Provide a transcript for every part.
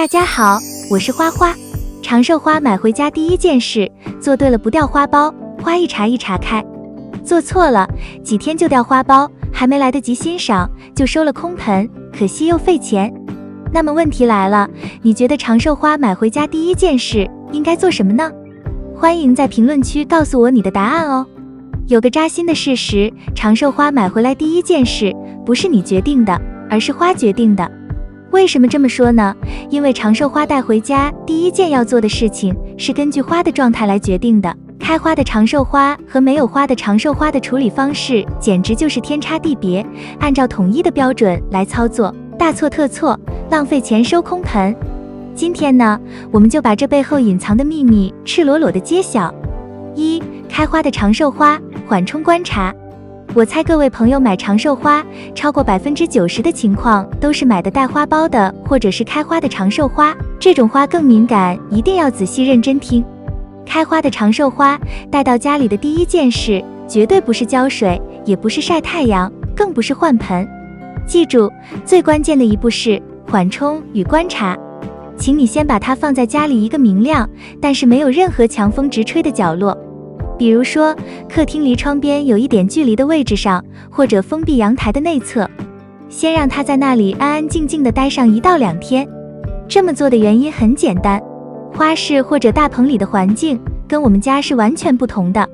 大家好，我是花花。长寿花买回家第一件事，做对了不掉花苞，花一茬一茬开。做错了，几天就掉花苞，还没来得及欣赏，就收了空盆，可惜又费钱。那么问题来了，你觉得长寿花买回家第一件事应该做什么呢？欢迎在评论区告诉我你的答案哦。有个扎心的事实，长寿花买回来第一件事，不是你决定的，而是花决定的。为什么这么说呢？因为长寿花带回家第一件要做的事情是根据花的状态来决定的。开花的长寿花和没有花的长寿花的处理方式简直就是天差地别，按照统一的标准来操作，大错特错，浪费钱收空盆。今天呢，我们就把这背后隐藏的秘密赤裸裸的揭晓。一、开花的长寿花缓冲观察。我猜各位朋友买长寿花，超过90%的情况都是买的带花苞的，或者是开花的长寿花。这种花更敏感，一定要仔细认真听。开花的长寿花带到家里的第一件事，绝对不是浇水，也不是晒太阳，更不是换盆。记住，最关键的一步是缓冲与观察。请你先把它放在家里一个明亮，但是没有任何强风直吹的角落。比如说，客厅离窗边有一点距离的位置上，或者封闭阳台的内侧。先让它在那里安安静静地待上1到2天。这么做的原因很简单，花室或者大棚里的环境跟我们家是完全不同的，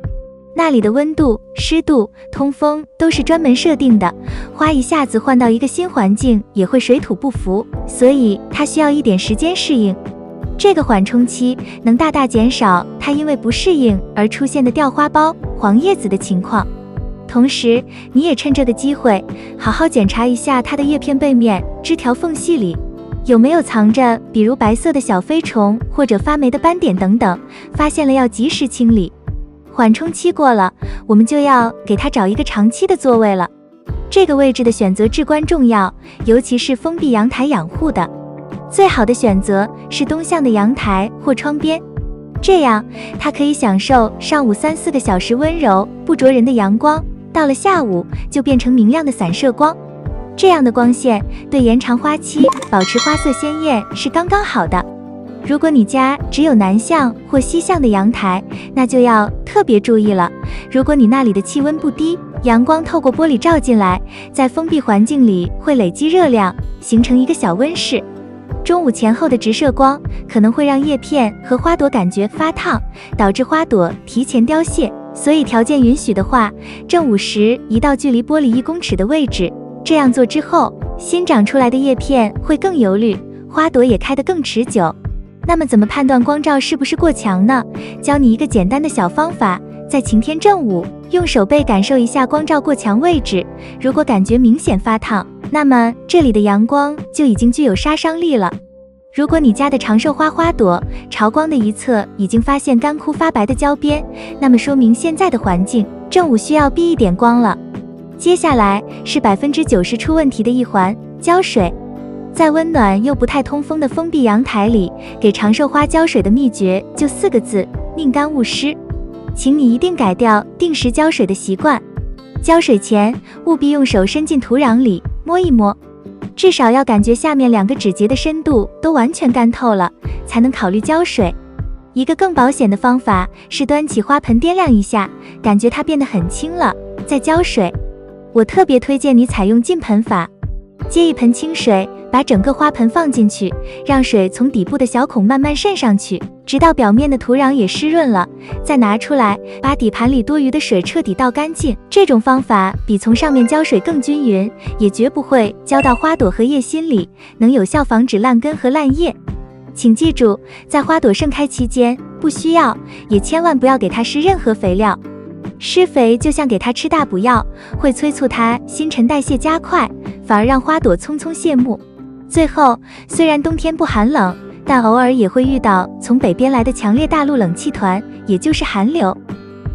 那里的温度、湿度、通风都是专门设定的，花一下子换到一个新环境也会水土不服，所以它需要一点时间适应。这个缓冲期能大大减少它因为不适应而出现的掉花苞、黄叶子的情况。同时，你也趁这个机会好好检查一下它的叶片背面、枝条缝隙里有没有藏着比如白色的小飞虫或者发霉的斑点等等，发现了要及时清理。缓冲期过了，我们就要给它找一个长期的座位了。这个位置的选择至关重要，尤其是封闭阳台养护的。最好的选择是东向的阳台或窗边，这样它可以享受上午3、4个小时温柔不灼人的阳光，到了下午就变成明亮的散射光。这样的光线对延长花期、保持花色鲜艳是刚刚好的。如果你家只有南向或西向的阳台，那就要特别注意了。如果你那里的气温不低，阳光透过玻璃照进来，在封闭环境里会累积热量，形成一个小温室。中午前后的直射光可能会让叶片和花朵感觉发烫，导致花朵提前凋谢，所以条件允许的话，正午时移到距离玻璃1公尺的位置。这样做之后，新长出来的叶片会更油绿，花朵也开得更持久。那么怎么判断光照是不是过强呢？教你一个简单的小方法，在晴天正午，用手背感受一下光照过强位置，如果感觉明显发烫，那么这里的阳光就已经具有杀伤力了。如果你家的长寿花花朵朝光的一侧已经发现干枯发白的焦边，那么说明现在的环境正午需要避一点光了。接下来是90%出问题的一环，浇水。在温暖又不太通风的封闭阳台里，给长寿花浇水的秘诀就4个字：宁干勿湿。请你一定改掉定时浇水的习惯。浇水前务必用手伸进土壤里摸一摸，至少要感觉下面2个指节的深度都完全干透了，才能考虑浇水。一个更保险的方法是端起花盆掂量一下，感觉它变得很轻了，再浇水。我特别推荐你采用浸盆法，接一盆清水，把整个花盆放进去，让水从底部的小孔慢慢渗上去，直到表面的土壤也湿润了，再拿出来，把底盘里多余的水彻底倒干净。这种方法比从上面浇水更均匀，也绝不会浇到花朵和叶心里，能有效防止烂根和烂叶。请记住，在花朵盛开期间，不需要，也千万不要给它施任何肥料。施肥就像给它吃大补药，会催促它新陈代谢加快，反而让花朵匆匆谢幕。最后，虽然冬天不寒冷，但偶尔也会遇到从北边来的强烈大陆冷气团，也就是寒流。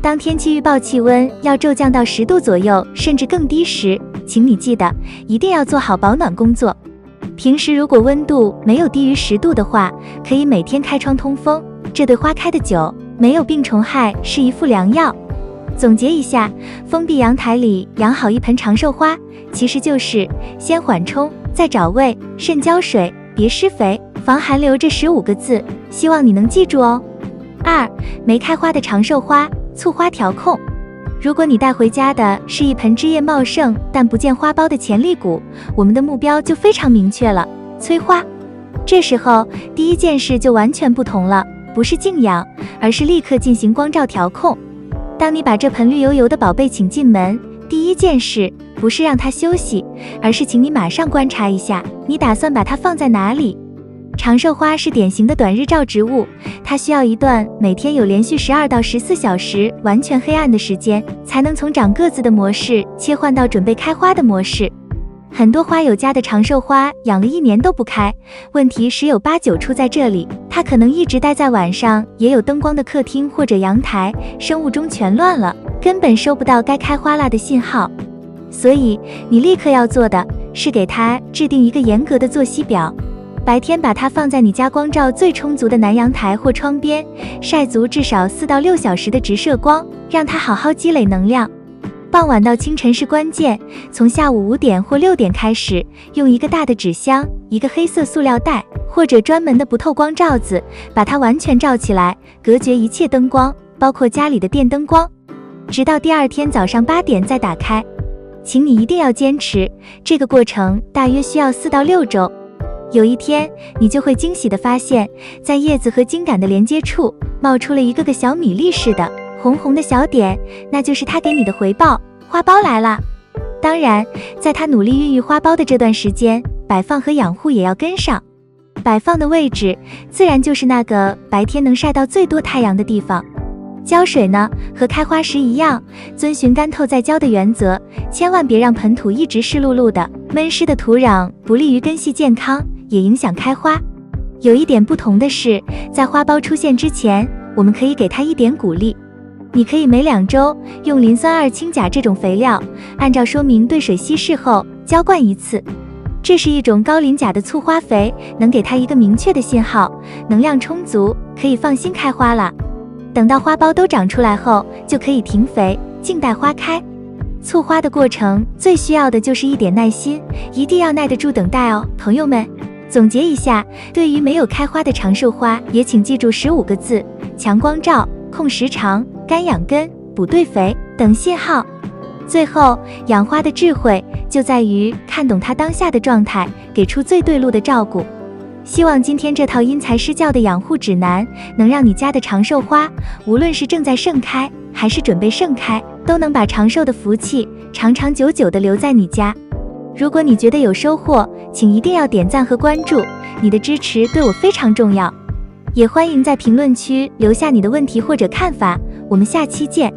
当天气预报气温要骤降到10度左右，甚至更低时，请你记得一定要做好保暖工作。平时如果温度没有低于10度的话，可以每天开窗通风，这对花开的久，没有病虫害是一副良药。总结一下，封闭阳台里养好一盆长寿花，其实就是先缓冲，再找位，慎浇水，别施肥，防寒流这15个字，希望你能记住哦。2. 没开花的长寿花，促花调控。如果你带回家的是一盆枝叶茂盛但不见花苞的潜力股，我们的目标就非常明确了，催花。这时候第一件事就完全不同了，不是静养，而是立刻进行光照调控。当你把这盆绿油油的宝贝请进门，第一件事不是让它休息，而是请你马上观察一下，你打算把它放在哪里。长寿花是典型的短日照植物，它需要一段每天有连续12到14小时完全黑暗的时间，才能从长个子的模式切换到准备开花的模式。很多花友家的长寿花养了1年都不开，问题十有八九出在这里，它可能一直待在晚上也有灯光的客厅或者阳台，生物钟全乱了，根本收不到该开花啦的信号。所以你立刻要做的是给它制定一个严格的作息表。白天把它放在你家光照最充足的南阳台或窗边，晒足至少4到6小时的直射光，让它好好积累能量。傍晚到清晨是关键，从下午5点或6点开始，用一个大的纸箱、一个黑色塑料袋或者专门的不透光罩子，把它完全罩起来，隔绝一切灯光，包括家里的电灯光，直到第二天早上8点再打开。请你一定要坚持，这个过程大约需要4到6周。有一天，你就会惊喜地发现，在叶子和茎秆的连接处冒出了一个个小米粒似的红红的小点，那就是它给你的回报，花苞来了。当然，在它努力孕育花苞的这段时间，摆放和养护也要跟上。摆放的位置自然就是那个白天能晒到最多太阳的地方。浇水呢，和开花时一样，遵循干透再浇的原则，千万别让盆土一直湿漉漉的，闷湿的土壤不利于根系健康，也影响开花。有一点不同的是，在花苞出现之前，我们可以给它一点鼓励。你可以每2周用磷酸2氢钾这种肥料，按照说明兑水稀释后浇灌1次。这是一种高磷钾的促花肥，能给它一个明确的信号，能量充足，可以放心开花了。等到花苞都长出来后，就可以停肥，静待花开。促花的过程最需要的就是一点耐心，一定要耐得住等待哦，朋友们。总结一下，对于没有开花的长寿花，也请记住15个字：强光照、控时长、干养根、补对肥等信号。最后，养花的智慧就在于看懂它当下的状态，给出最对路的照顾。希望今天这套因材施教的养护指南，能让你家的长寿花，无论是正在盛开，还是准备盛开，都能把长寿的福气长长久久地留在你家。如果你觉得有收获，请一定要点赞和关注，你的支持对我非常重要。也欢迎在评论区留下你的问题或者看法，我们下期见。